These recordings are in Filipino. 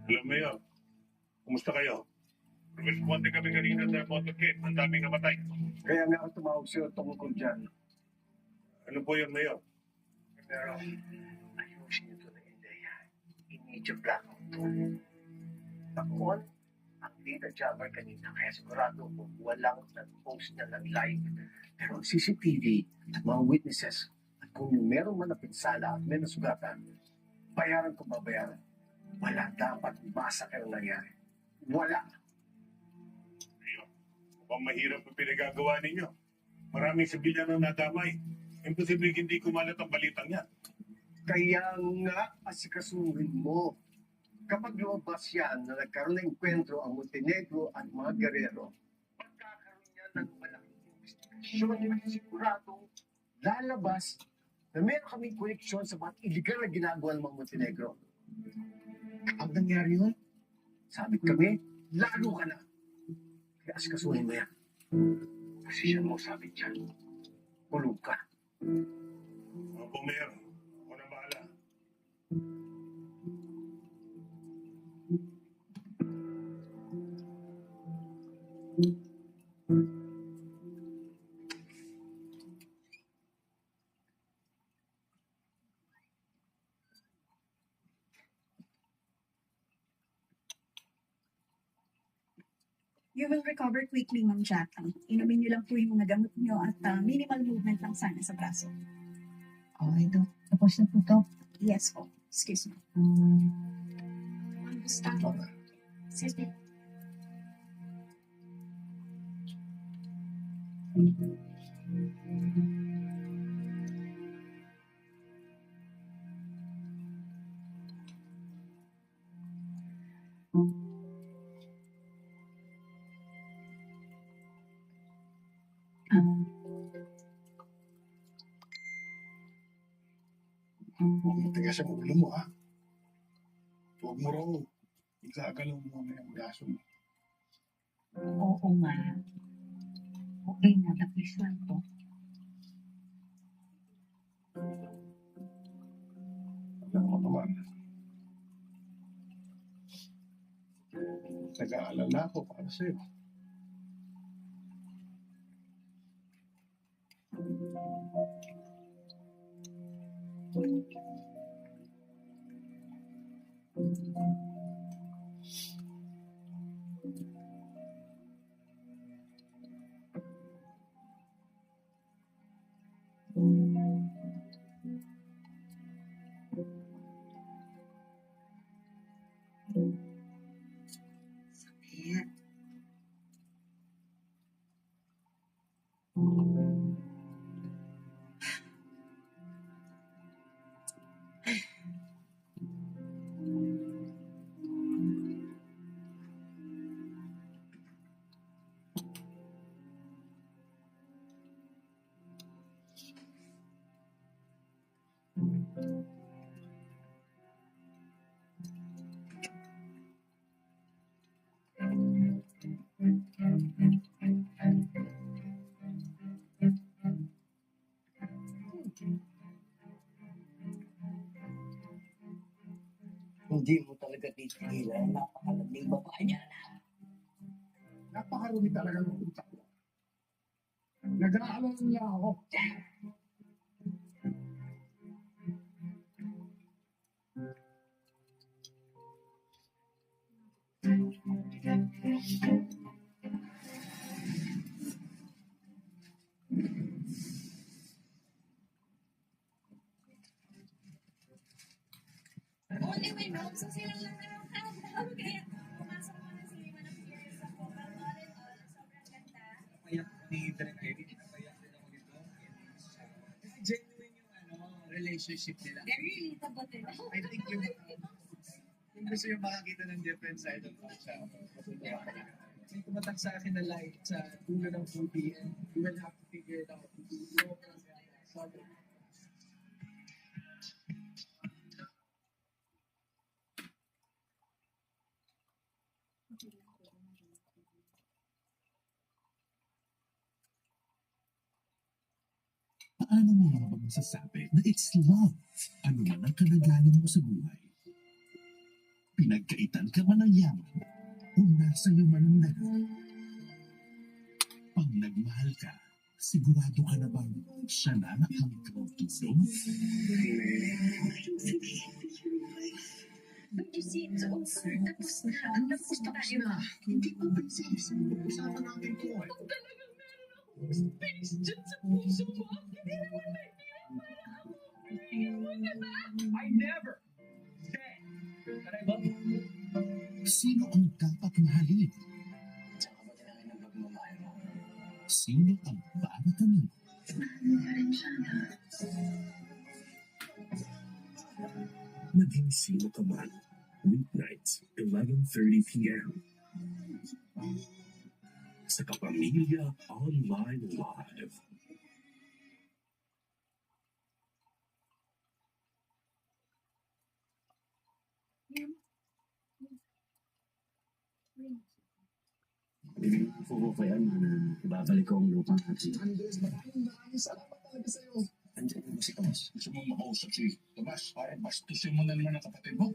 Alam mo yun, kumusta kayo? Responde kami kanina sa motorcade, ang daming namatay. Kaya nga ako tumawag sa'yo tungkol dyan. Ano po yun, Mayor? Pero ayusin ito na ideya. Immediate blackout to. Taon ang data jabber kanina kaya sigurado kung walang nag-post na nag-live. Pero ang CCTV at mga witnesses at kung meron man na pinsala at may nasugatan, bayaran kung babayaran. Wala dapat masakit ang nangyari. Wala. Ayun. Mukhang mahirap ang pinagagawa ninyo. Maraming sibilyan ang nadamay. Imposible hindi kumalat ang balitang yan. Kaya nga asikasuhin mo. Kapag lumabas yan na nagkaroon ng enkwentro ang Montenegro at mga Guerrero, magkakaroon yan ng malaking investigasyon at siguradong lalabas na meron kaming koneksyon sa mga illegal na ginagawa ng mga Montenegro. Kapag nangyari yun, sabi kami, lalo ka na. Kaya asikasuhin mo yan. Posisyon mo, sabi dyan. Kulog ka. Opo, Mayor. Ako na bahala. You will recover quickly, Ma'am Jackie. Inumin niyo lang po yung mga gamot niyo at minimal movement lang sana sa braso. Okay, Dok. Tapos na po to. Yes po. Excuse me. Ma'am Gustavo. Excuse me. Matigas ang ulo mo, ha? Huwag mo raw. Igagalaw mo na yung braso mo. Oo nga. Okay na, tapos lang po. Alam mo naman. Nag-aalala ako para sa'yo. Sakit. Hindi mo talaga titigilan. Napakalaming babae niya. Napakarumi talaga ng utak mo. Nag-aalala niya ako. Only way home, so silang lang ng countdown. Kaya pumasok ko na si Lima ng Fears sa Copa All in All. Sobrang ganda. Payak ni Direk Eric, napayak din ako nito. Kasi genuine yung relationship nila. Very relatable din. I think yung gusto yung makakita ng different side of siya. May tumatak sa akin na light sa dulo ng movie and you will have to figure it out. So, Paano mo naman masasabi na it's love? Ano man ang kanagalan mo sa buhay? Pinagkaitan ka man ng yaman o nasa iyo man ang lahat. Pag nagmahal ka, sigurado ka na bang siya na ang tutulong? Don't you see it's over? Tapos na. Tapos na tayo. Hindi pa princess. Usapan natin ko eh. Kung talagang meron akong space dyan sa puso mo, hindi naman mahirap para ako. Iiwan ka ba? I never said that I love you. Sino ang dapat mahalin? Tsaka ba talaga ng pagmamahal mo? Sino ang para kanino? Maging sino ka man. Weeknights, 11:30 p.m. Sa Kapamilya Online Live. Oo, kaya ibabalik ko ang lupang natin. Andres, maraming salamat talaga sa'yo. Andiyan mo si Tomas. Gusto mo makausap si Tomas para bastusin mo na naman ang kapatid mo?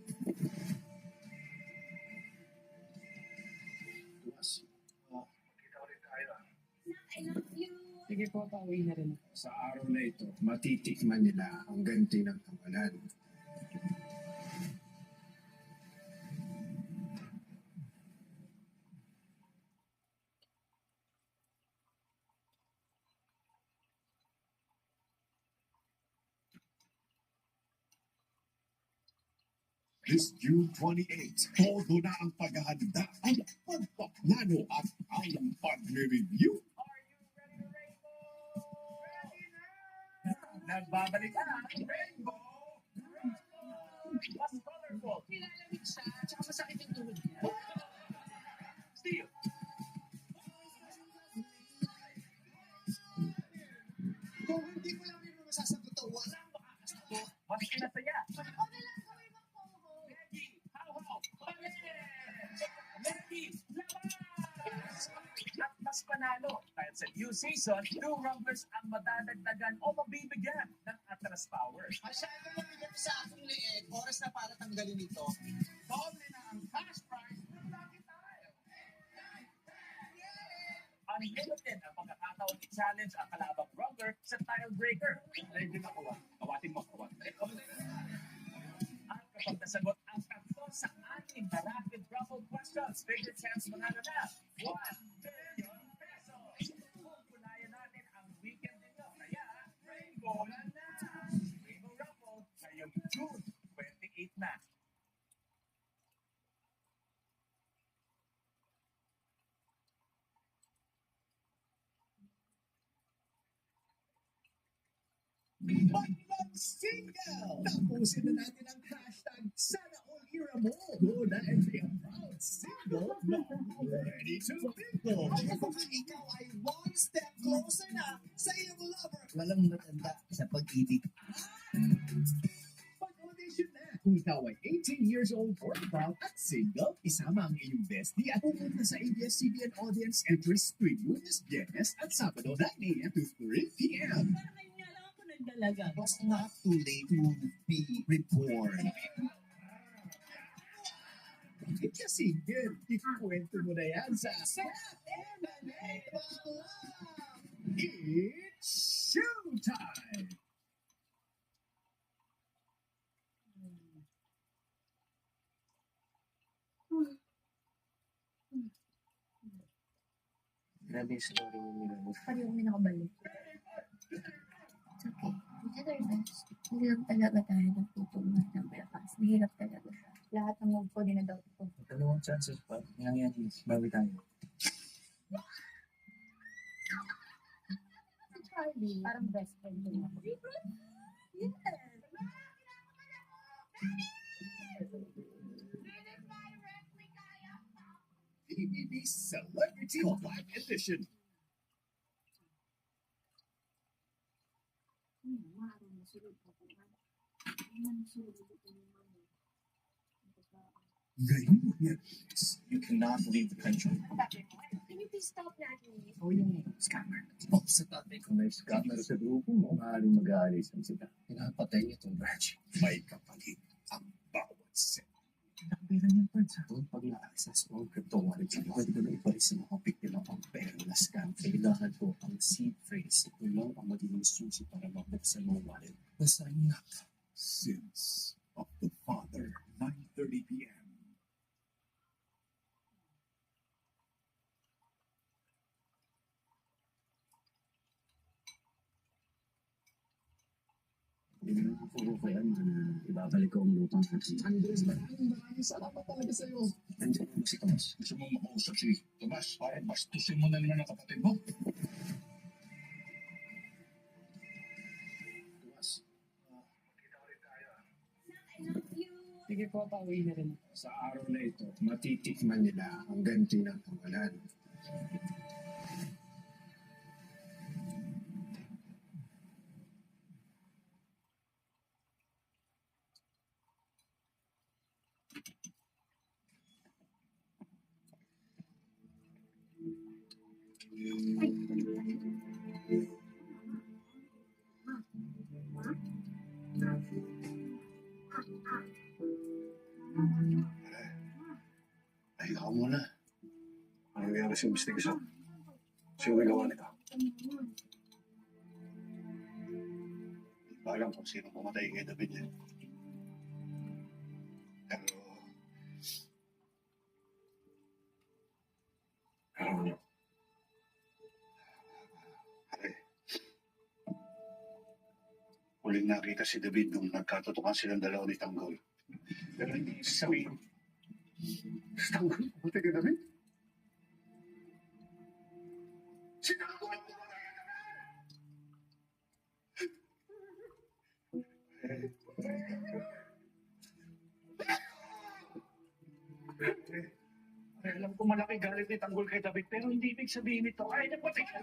Tomas, magkita ulit tayo. I love you. Sige po, pauwi na rin. Sa araw na ito, matitikman nila ang ganti ng tawanan. This June 28, todo na ang paghahanda, ang pagpaplano at ang pagre-review. Nagbabalik na ang Rainbow! Mas colorful. Nilalamig siya, tsaka masakit yung tuhod niya. Steel. Kung hindi ko lang yung masasagot to, walang makakasagot. Mas pinasaya. Ako na lang gawin mo co-host. Maggie, how, palit! Maggie, labas! At mas panalo dahil sa new season, new rumblers ang madadagdagan o mabibigyan ng atras powers. Masyado mabigat sa aking liit. Oras na para tanggalin ito. Doble na ang cash prize ng Lucky Tile. Unlimited ang pagkakataon i-challenge ang kalabang rumbler sa tile breaker. Ready na ko. Kawatin mo. At kapag nasagot ang tatlo sa ating na rapid rumble questions, bigger chance manalo na 1 billion pesos. Pupulayan natin ang weekend ninyo. Kaya, Rainbow na! Rainbow Rumble ngayong June 28 na. Single! Tapusin na natin ang hashtag Sana All Era Mo. Go na and be a proud single na ready to mingle. Kung ikaw ay one step closer na sa iyong lover. Walang matanda sa pag-ibig. Pag-audition na kung ikaw ay 18 years old or above at single, isama ang iyong bestie at pumunta sa ABS-CBN Audience Entries Preview this Biyernes at Sabado 9 a.m. to 3 p.m. Para ngayon nga lang ako nagdalaga. It's not too late to be reborn. Bakit ka single? Ikuwento mo na yan sa Set M&A It's showtime! Grabe yung story mo nila. Pareho kami nakabalik. It's okay. We did our best. Hindi lang talaga tayo nagtutulungan ng malakas. Mahirap talaga siya. Lahat ng move ko, dinadoubt ko. Dalawang chances pa. Yan, bawi tayo. Si Charlie, parang best friend ko na. Yes! PBB Celebrity Live Edition. Ngayon Miyerkules, You cannot leave the country. Can you please stop nagging me? O yung scammer. O sa tatay ko may scammer sa grupo mo, maaaring mag-aalisan sila. Pinapatay niya itong virgin. may kapalit ang bawat set. Nakapira niyan, Pards, ha? Pag na-access mo ang crypto wallet, pwede ko na ibalik sa mga biktima ang pera na scam. Kailangan ko ang seed phrase. Ito lang ang magiging susi para mabuksan mo wallet. Basahin na. Sins of the Father, 9:30 p.m. Hindi na puro ko yan. Ibabalik ko ang lutang natin. Andres, maraming salamat talaga sa'yo. Nandiyan mo si Tomas. Gusto mo makausap si Tomas para bastusin mo na naman ang kapatid mo? Tomas, I love you. sige po, pauwi na rin. Sa araw na ito, matitikman nila ang ganti ng pangalan. Ay, ako muna. Ano nangyari sa investigasyon? Sino may gawa nito? Hindi pa alam kung sino pumatay kay David niya. Pero ano? Pare, huling nakita si David nung nagkatutukan silang dalawa ni Tanggol. Pero hindi sabihin. Tanggol? Pumatay kay David? Si Tanggol ang pumatay kay David? Alam ko malaki galit ni Tanggol kay David, pero hindi ibig sabihin ito. Ay, napatay siya.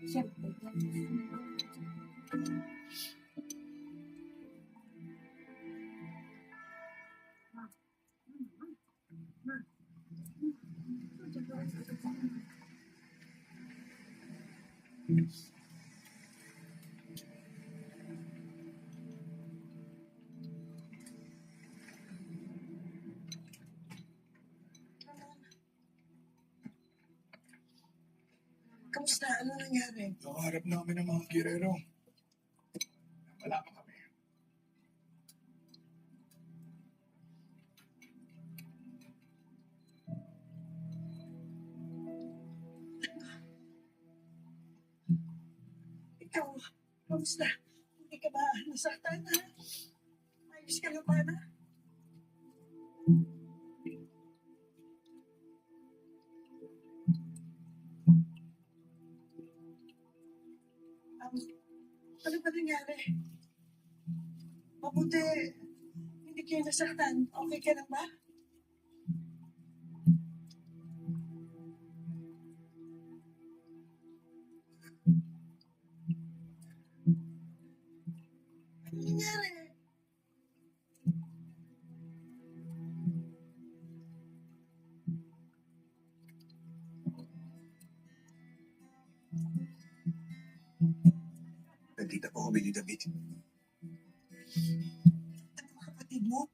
Siyempre, Kamusta? Ano nangyari? Nakaharap namin ng mga girero. Wala pa kami. Ikaw, kamusta? Hindi ka ba nasaktan, ha? Ayos ka na ba na? Ano ba nangyari? Mabuti, hindi kayo nasaktan. Okay ka lang ba? Ano nangyari? Nandito po kami ni David. Ano kapatid mo?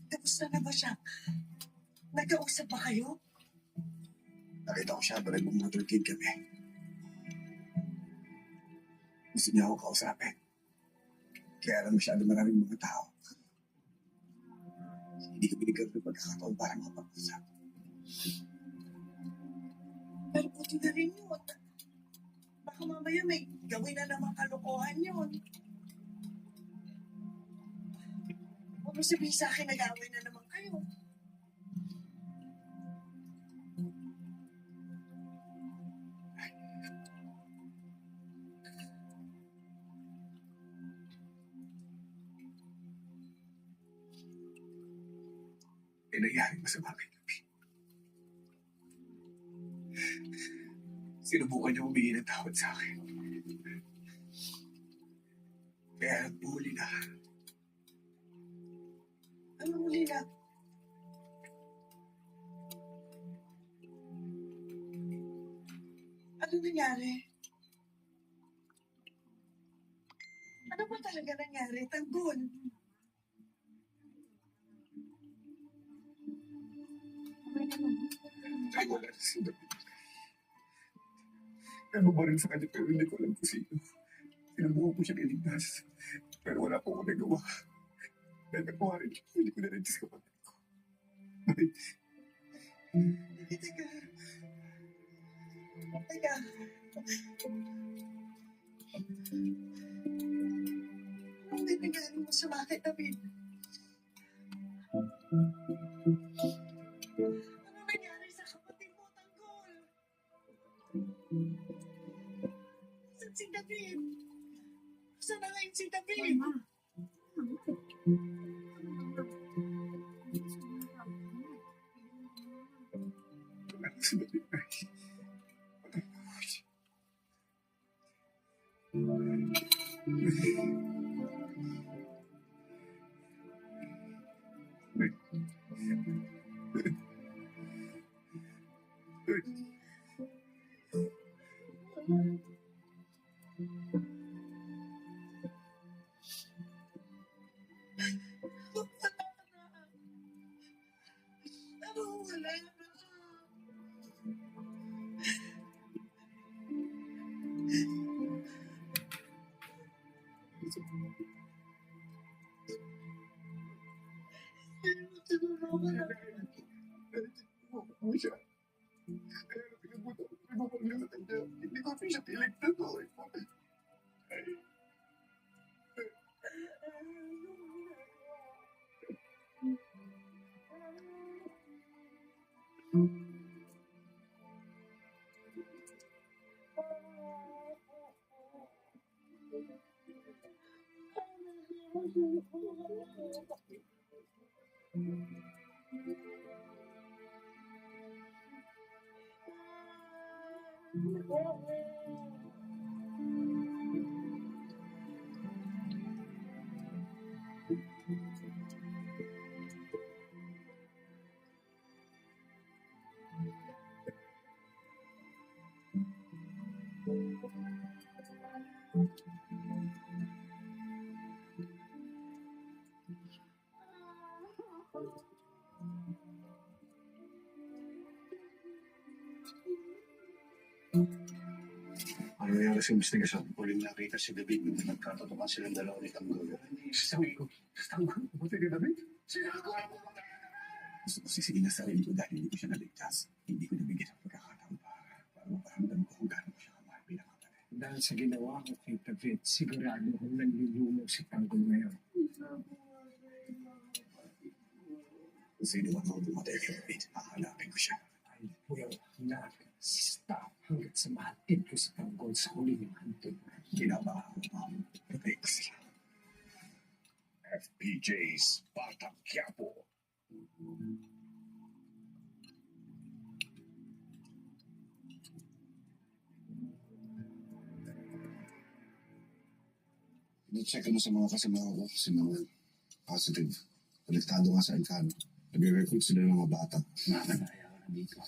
Kamusta na ba siya? Nagkausap ba kayo? Nakita ko siya, pero nag-motorcade kami. Gusto niya ako kausapin. Kaya lang masyado maraming mga tao. Hindi ko binigyan ng pagkakataon para makapag-usap. Pero buti na rin yun. Baka mamaya may gawin na naman kalokohan yun. Huwag mo sabihin sa akin nag-away na naman kayo. May nangyari masama kay David. Sinubukan niya humingi ng tawad sa akin. Kaya nagpuli na. Ano muli na? Ano nangyari? Ano ba talaga nangyari? Tanggol. Ay, wala na si David. Ano ba rin sa kanya pero hindi ko alam kung sino. Sinubukan ko siya iligtas. Pero wala po ako nagawa. Dahil nakuha rin siya, hindi ko na rin sa kapatid ko. Teka. Teka. Anong binigyan mo sa bakit, David? Ano nangyari sa kapatid mo, Tanggol? Saan si David? Saan na ngayon si David? Wala na si David. Ano wala na? Hindi siya. Kaya pinagbutan niya. Hindi ko siya piligtas. Ano nangyari sa investigasyon? Huling nakita si David nung nagkatotokan silang dalawa ni Tanggol. Sabi ko, Tanggol, buti ni David? Sinagot mo ba? Gusto ko sisihin na sarili ko dahil hindi ko siya naligtas. Hindi ko nabigyan ng pagkakataon para maparamdam ko kung gaano ko siya kamahal bilang kapatid. Dahil sa ginawa ko kay David, sigurado kung nanlulumog si Tanggol ngayon. Kung sino man ang dumatay kay David, hahanapin ko siya. I will not stop hanggat sa mahatid ko si Tanggol sa huli ng hantod. Kinabahan ko ang patay ko sila. FPJ's Batang Quiapo. Na-check ko na sa mga kasama ko, si mga positive. Kolektado nga sa Elcano. Nag-recruit sila ng mga bata. Nakakaya ko na dito.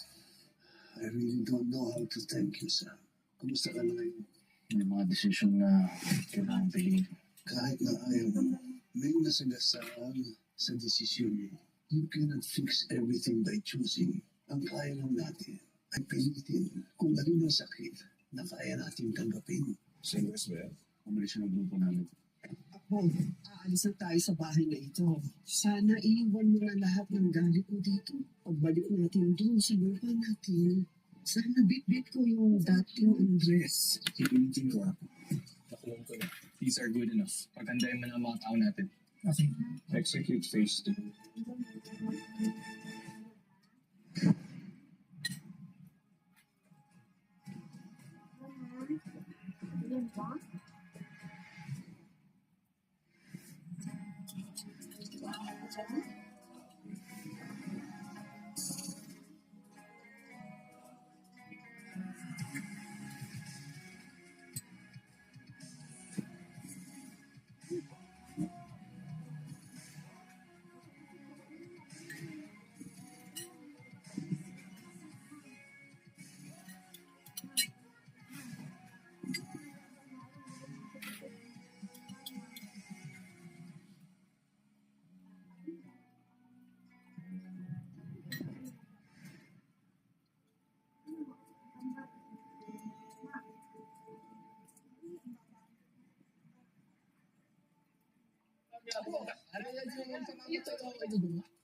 I really don't know how to thank you, sir. Kumusta ka na ngayon? May mga desisyon na kailangan piliin. Kahit na ayaw mo, may nasagasaan sa desisyon mo. You cannot fix everything by choosing. Ang kaya lang natin ay pilitin kung ano ng sakit na kaya natin tanggapin. Serious ba yan? Umalis siya ng grupo namin. Ako, aalis na tayo sa bahay na ito. Sana iwan mo na lahat ng galit mo dito. Pagbalik natin doon sa lupa natin. Sana bit-bit ko yung dating Andres. Pipilitin ko ako. Nakulong ko na. These are good enough. Pagandahin mo na ang mga tao natin. Okay. Execute phase 2. Yun ba?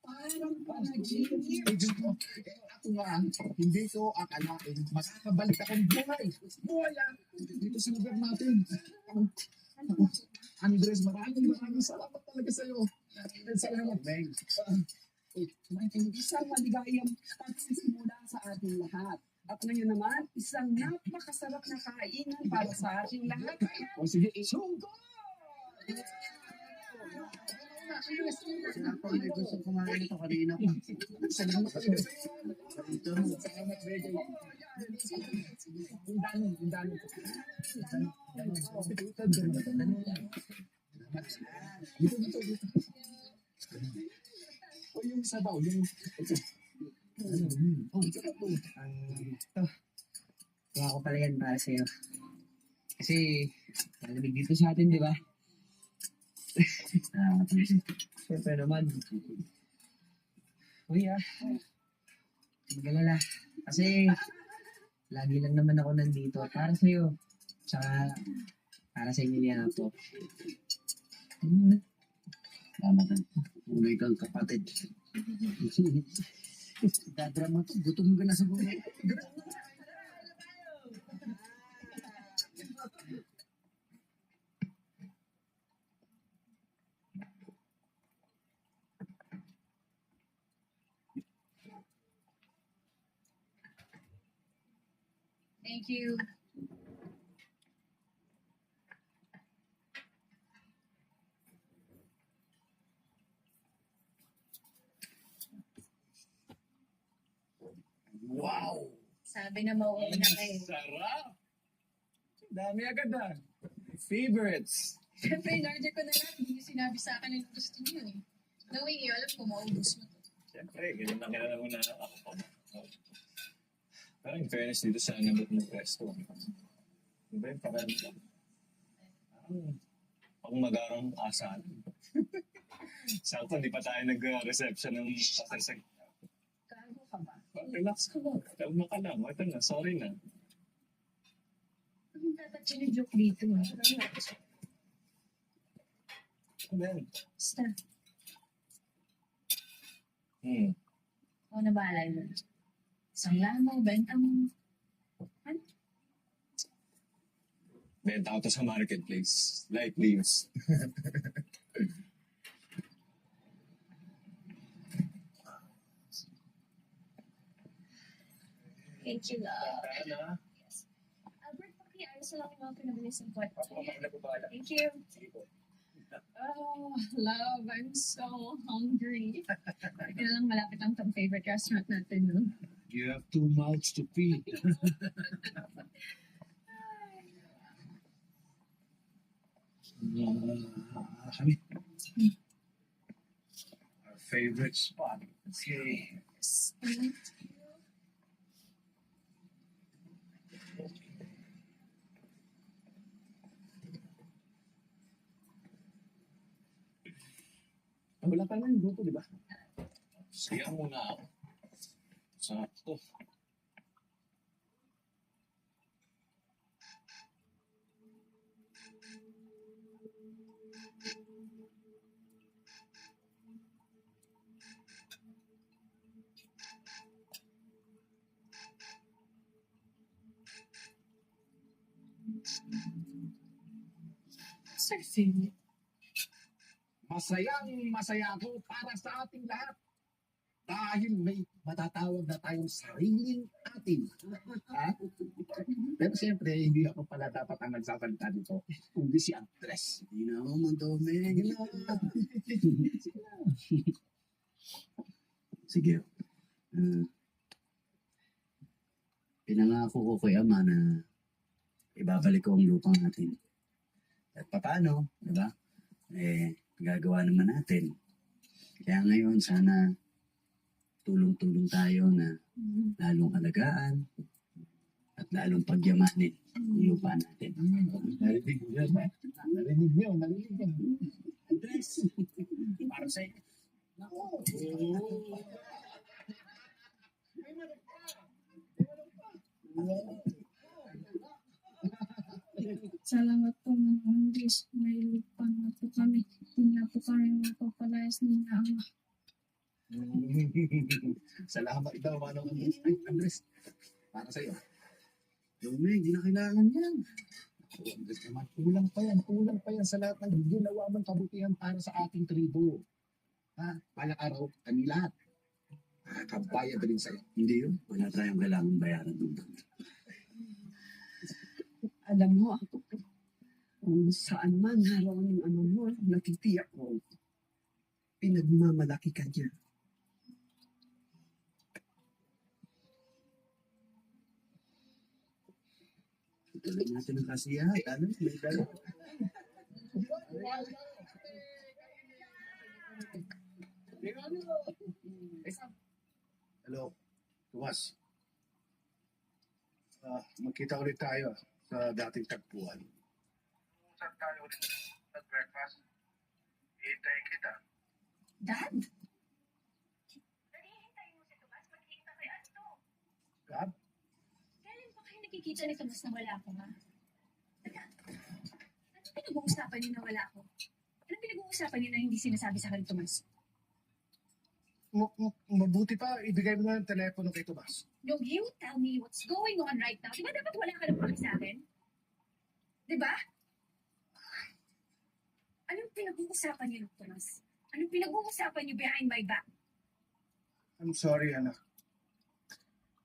Parang panaginip. Ako nga, hindi ko akalain makakabalik akong buhay. Buhay lang. Dito sa lugar natin. Andres, maraming salamat talaga sa'yo. Salamat, Beng. Isang maligayang pagsisimula sa ating lahat. At ngayon naman, isang napakasarap na kainan para sa ating lahat. O sige, isugo! Ako may gusto kumain ito kanina pa. Salamat sa'yo. Salamat, Beng. Ang dami. Dito. O yung sabaw, yung... Oh, ito na po. Gawa ko pala yan para sa'yo. Kasi, malamig dito sa atin, di ba? Siyempre naman. Uy, magalala. Kasi, lagi lang naman ako nandito para sa'yo. Tsaka, para sa inyo niya po. Tama ka. Unay kang kapatid. Dadrama to. Gutom ka na sa buhay. Thank you. Wow! Sabi na mauuna kayo. Sarap! Dami agad Favorites. Siyempre, in-order ko na lang. Hindi niyo sinabi sa akin yung gusto niyo eh. Knowing you, alam ko maubos mo to. Siyempre, ganun na kilala mo na ako. Parang in fairness dito sa nabot ng pwesto. Diba yung parang pang magarang asahan. Sakto, hindi pa tayo nag-reception ng kasasag. Gago ka ba? Relax ka lang. Kalma ka lang. Ito na, sorry na. Anong dapat sinijoke dito eh? Ano yan? Basta, ako na bahala yun. Isang lamo, benta mo. Ano? Benta ko to sa marketplace. Like leaves. Thank you, love. Sana. Yes. Albert, pakiayos na lang yung mga pinabilis ng kwarto. Ako na nagbabahala. Thank you. Sige po. Oh, love, I'm so hungry. Kaya lang malapit ang top favorite restaurant natin, no? You have 2 mouths to feed. Kami. Our favorite spot. Okay. Wala pa naman grupo, di ba? Sige muna ako. Sakto. Sir Philip. Masaya ako para sa ating lahat. Dahil may matatawag na tayong sariling atin. Ha? Pero siyempre, hindi ako pala dapat ang nagsasalita dito. Kundi si Andres. Hindi na ako mandomeg. Sige. Pinangako ko kay Ama na ibabalik ko ang lupang natin. At paano, di ba? Gagawa naman natin. Kaya ngayon, sana tulong-tulong tayo na lalong alagaan at lalong pagyamanin ang lupa natin. Narinig mo yan, ba? Narinig niyo. Andres, para sa iyo. Nako. Salamat po mga Andres. May lupa na po kami. Hindi na po kami mapapalayas Salamat daw, Manong Andres. Ay, Andres, para sa'yo. Yung hindi na kailangan yan. Ako, Andres naman, kulang pa yan sa lahat ng ginawa mong kabutihan para sa ating tribo. Ha? Palang araw, kami lahat. Kabayad rin sa'yo. Hindi yun. Wala tayong kailangan bayaran doon. Alam mo, kung saan man haraw ng ano mo, natitiyak ko, pinagmamalaki ka niya. Tuloy natin ang kasiyahan. Ano? May dala. Hello, Tomas. Magkita ulit tayo sa dating tagpuan. Saan tayo ulit nag-breakfast? Hihintayin kita. Dad? Nanihintayin mo si Tomas? Magkikita kay Anto. Gab? Kailan pa kayo nakikita ni Tomas na wala ako, ha? Teka, ano pinag-uusapan niyo na wala ako? Anong pinag-uusapan niyo na hindi sinasabi sa akin, Tomas? Mabuti pa, ibigay mo na ng telepono kay Tomas. No, you tell me what's going on right now. Di ba dapat wala ka na paki sa akin? Di ba? Anong pinag-uusapan niyo, Tomas? Anong pinag-uusapan niyo behind my back? I'm sorry, anak.